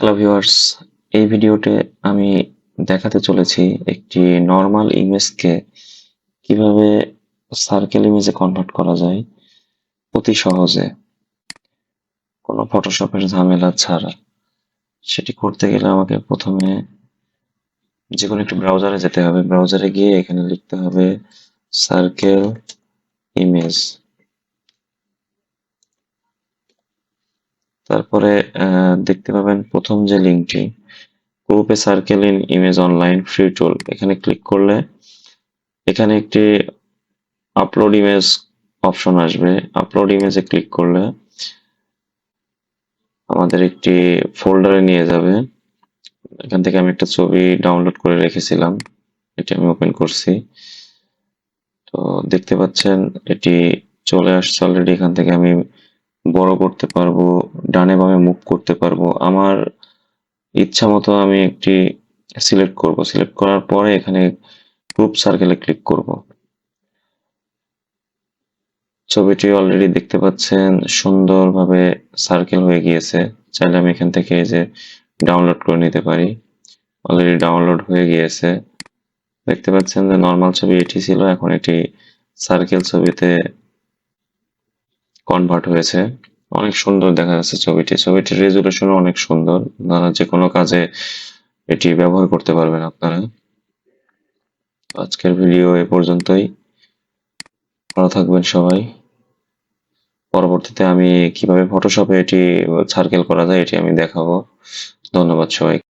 Hello viewers, এই ভিডিওতে আমি দেখাতে চলেছি একটি নরমাল ইমেজকে কিভাবে সার্কেল ইমেজে কনভার্ট করা যায় অতি সহজে, কোনো ফটোশপের ঝামেলা ছাড়া। সেটি করতে গেলে আমাকে প্রথমে যে কোনো একটি ব্রাউজারে যেতে হবে। ব্রাউজারে গিয়ে এখানে লিখতে হবে সার্কেল ইমেজ। তারপরে দেখতে পাবেন প্রথম যে লিঙ্কটি, গ্রুপে circle in image online free টুল, এখানে ক্লিক করলে এখানে একটি আপলোড ইমেজ অপশন আসবে। আপলোড ইমেজে ক্লিক করলে আমাদের একটি ফোল্ডারে নিয়ে যাবে। এখান থেকে আমি একটা ছবি ডাউনলোড করে রেখেছিলাম, এটি আমি ওপেন করছি। তো দেখতে পাচ্ছেন এটি চলে আসছে অলরেডি। এখান থেকে আমি বড় করতে পারবো, ডানে বামে মুভ করতে পারবো। আমার ইচ্ছা মতো আমি একটি সিলেক্ট করব। সিলেক্ট করার পরে এখানে গ্রুপ সার্কেলে ক্লিক করব। ছবিটি অলরেডি দেখতে পাচ্ছেন সুন্দরভাবে সার্কেল হয়ে গিয়েছে। চাইলে আমি এখান থেকে এই যে ডাউনলোড করে নিতে পারি। অলরেডি ডাউনলোড হয়ে গিয়েছে। দেখতে পাচ্ছেন যে নর্মাল ছবি এটি ছিল, এখন এটি সার্কেল ছবিতে কনভার্ট হয়েছে। অনেক সুন্দর দেখা যাচ্ছে ছবিটি। ছবিটির রেজুলেশনও অনেক সুন্দর। আপনারা যে কোনো কাজে এটি ব্যবহার করতে পারবেন আপনারা। আজকের ভিডিও এ পর্যন্তই। ভালো থাকবেন সবাই। পরবর্তীতে আমি কিভাবে ফটোশপে এটি সার্কেল করা যায় এটি আমি দেখাবো। ধন্যবাদ সবাইকে।